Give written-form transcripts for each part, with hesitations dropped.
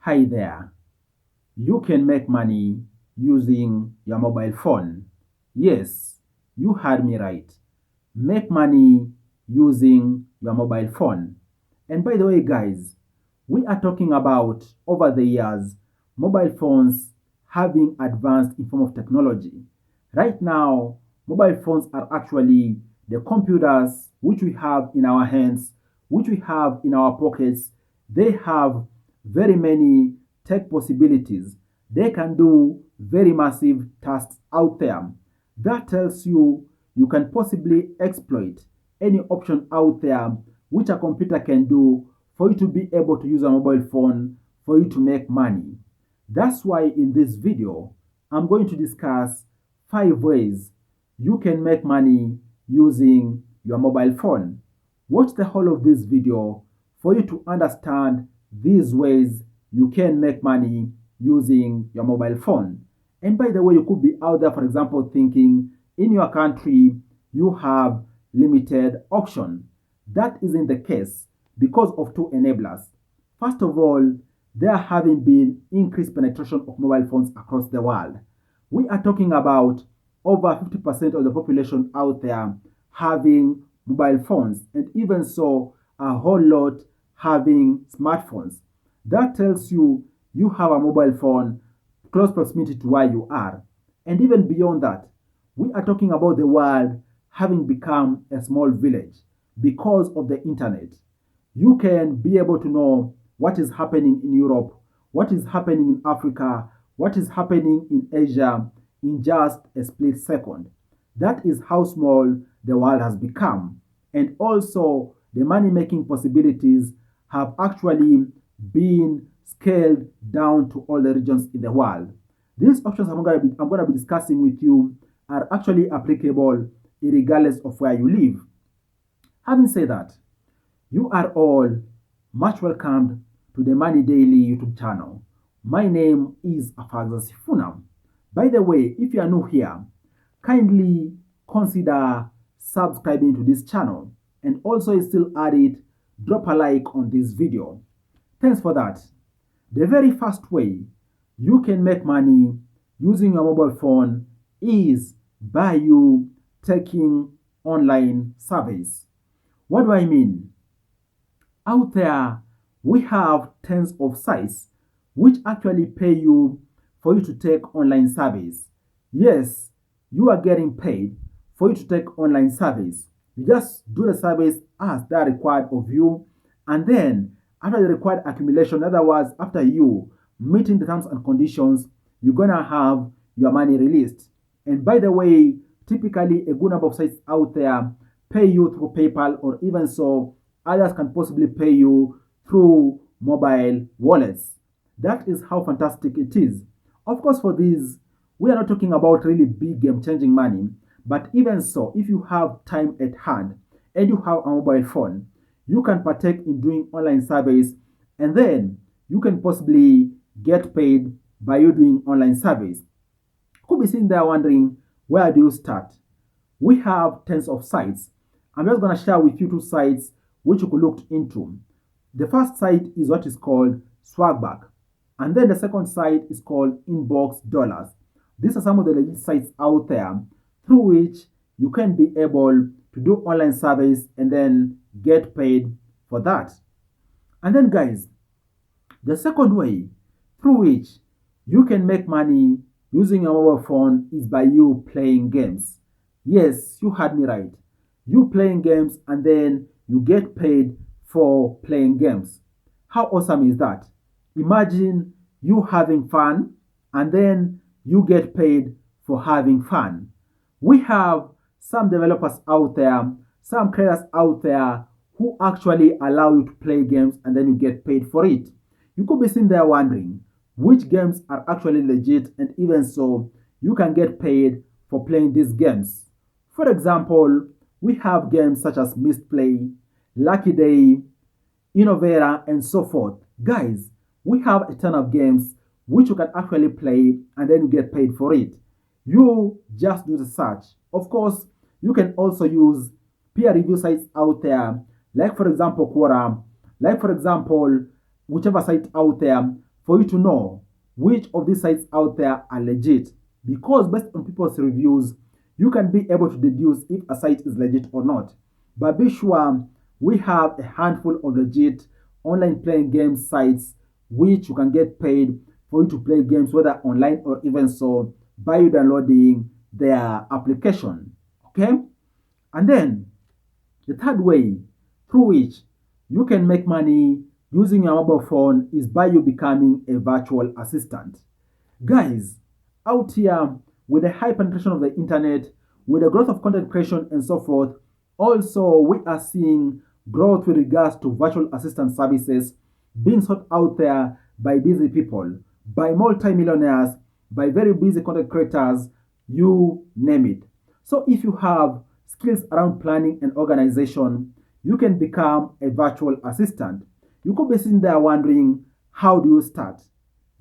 Hi there. You can make money using your mobile phone. Yes, you heard me right. Make money using your mobile phone. And by the way, guys, we are talking about over the years mobile phones having advanced in form of technology. Right now, mobile phones are actually the computers which we have in our hands, which we have in our pockets. They have very many tech possibilities. They can do very massive tasks out there. That tells you can possibly exploit any option out there which a computer can do for you to be able to use a mobile phone for you to make money. That's why in this video, I'm going to discuss 5 ways you can make money using your mobile phone. Watch the whole of this video for you to understand these ways you can make money using your mobile phone. And by the way, you could be out there, for example, thinking in your country you have limited option. That isn't the case because of two enablers. First of all, there having been increased penetration of mobile phones across the world. We are talking about over 50% of the population out there having mobile phones, and even so, a whole lot having smartphones. That tells you have a mobile phone close proximity to where you are. And even beyond that, we are talking about the world having become a small village because of the internet. You can be able to know what is happening in Europe, what is happening in Africa, what is happening in Asia in just a split second. That is how small the world has become. And also, the money making possibilities have actually been scaled down to all the regions in the world. These options I'm going to be discussing with you are actually applicable regardless of where you live. Having said that, you are all much welcomed to the Money Daily YouTube channel. My name is Afagza Sifuna. By the way, if you are new here, kindly consider subscribing to this channel, and also still at it, drop a like on this video. Thanks for that. The very first way you can make money using your mobile phone is by you taking online surveys. What do I mean? Out there, we have tens of sites which actually pay you for you to take online surveys. Yes, you are getting paid for you to take online surveys. You just do the surveys as they are required of you, and then after the required accumulation, in other words, after you meeting the terms and conditions, you're gonna have your money released. And by the way, typically a good number of sites out there pay you through PayPal, or even so, others can possibly pay you through mobile wallets. That is how fantastic it is. Of course, for these, we are not talking about really big game changing money, but even so, if you have time at hand and you have a mobile phone, you can partake in doing online surveys, and then you can possibly get paid by you doing online surveys. Could be sitting there wondering, where do you start? We have tens of sites. I'm just going to share with you 2 sites which you could look into. The first site is what is called Swagback, and then the second site is called Inbox Dollars. These are some of the legit sites out there through which you can be able to do online surveys and then get paid for that. And then, guys, the second way through which you can make money using your mobile phone is by you playing games. Yes, you heard me right. You playing games and then you get paid for playing games. How awesome is that? Imagine you having fun and then you get paid for having fun. We have some developers out there, some creators out there who actually allow you to play games and then you get paid for it. You could be sitting there wondering which games are actually legit, and even so, you can get paid for playing these games. For example, we have games such as Mistplay, Lucky Day, Innovera, and so forth. Guys, we have a ton of games which you can actually play and then you get paid for it. You just do the search. Of course, you can also use peer review sites out there, like for example Quora, like for example whichever site out there for you to know which of these sites out there are legit, because based on people's reviews, you can be able to deduce if a site is legit or not. But be sure we have a handful of legit online playing game sites which you can get paid for you to play games, whether online or even so, by you downloading their application. Okay? And then the third way through which you can make money using your mobile phone is by you becoming a virtual assistant. Guys, out here with the high penetration of the internet, with the growth of content creation and so forth, also we are seeing growth with regards to virtual assistant services being sought out there by busy people, by multimillionaires, by very busy content creators, you name it. So if you have skills around planning and organization, you can become a virtual assistant. You could be sitting there wondering, how do you start?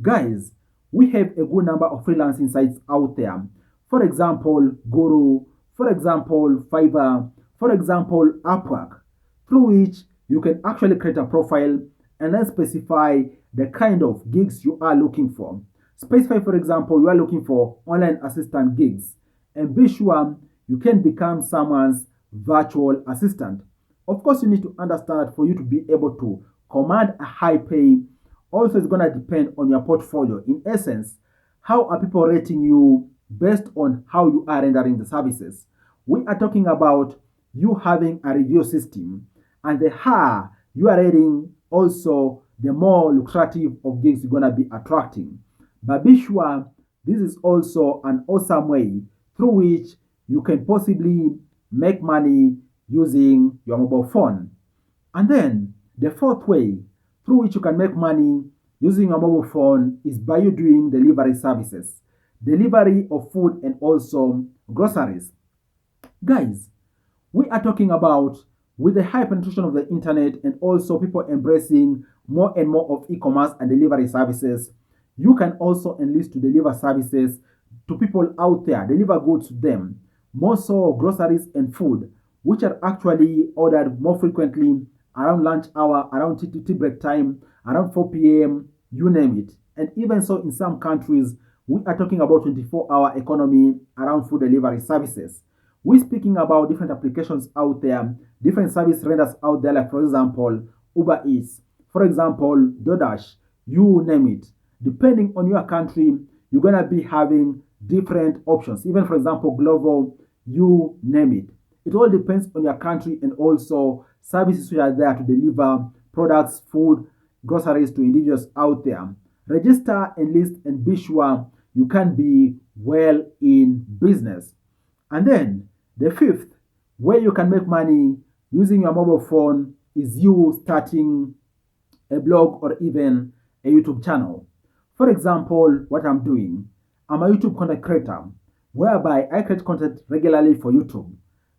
Guys, we have a good number of freelancing sites out there. For example, Guru, for example, Fiverr, for example, Upwork, through which you can actually create a profile and then specify the kind of gigs you are looking for. Specify, for example, you are looking for online assistant gigs, and be sure you can become someone's virtual assistant. Of course, you need to understand that for you to be able to command a high pay, also it's going to depend on your portfolio. In essence, how are people rating you based on how you are rendering the services? We are talking about you having a review system, and the higher you are rating, also the more lucrative of gigs you're going to be attracting. But be sure this is also an awesome way through which you can possibly make money using your mobile phone. And then the fourth way through which you can make money using your mobile phone is by you doing delivery services, delivery of food and also groceries. Guys, we are talking about with the high penetration of the internet and also people embracing more and more of e-commerce and delivery services, you can also enlist to deliver services to people out there, deliver goods to them, more so groceries and food, which are actually ordered more frequently around lunch hour, around tea break time, around 4 p.m., you name it. And even so, in some countries, we are talking about 24-hour economy around food delivery services. We're speaking about different applications out there, different service renders out there, like for example, Uber Eats, for example, DoorDash, you name it. Depending on your country, you're gonna be having different options. Even for example, Glovo, you name it. It all depends on your country and also services which are there to deliver products, food, groceries to individuals out there. Register, enlist, and be sure you can be well in business. And then the fifth way you can make money using your mobile phone is you starting a blog or even a YouTube channel. For example, what I'm doing, I'm a YouTube content creator whereby I create content regularly for YouTube.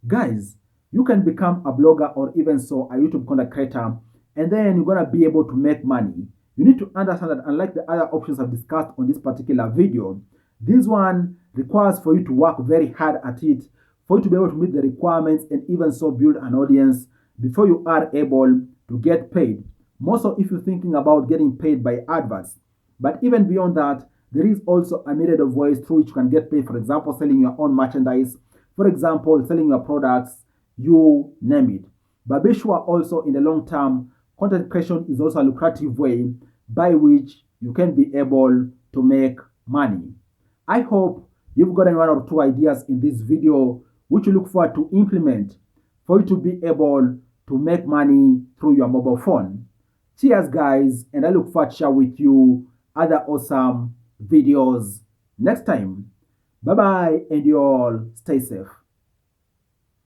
Guys, you can become a blogger or even so a YouTube content creator, and then you're gonna be able to make money. You need to understand that unlike the other options I've discussed on this particular video, this one requires for you to work very hard at it, for you to be able to meet the requirements and even so build an audience before you are able to get paid. More so if you're thinking about getting paid by adverts. But even beyond that, there is also a myriad of ways through which you can get paid. For example, selling your own merchandise. For example, selling your products, you name it. But be sure also in the long term, content creation is also a lucrative way by which you can be able to make money. I hope you've gotten one or two ideas in this video which you look forward to implement for you to be able to make money through your mobile phone. Cheers guys, and I look forward to share with you other awesome videos next time. Bye bye, and you all stay safe.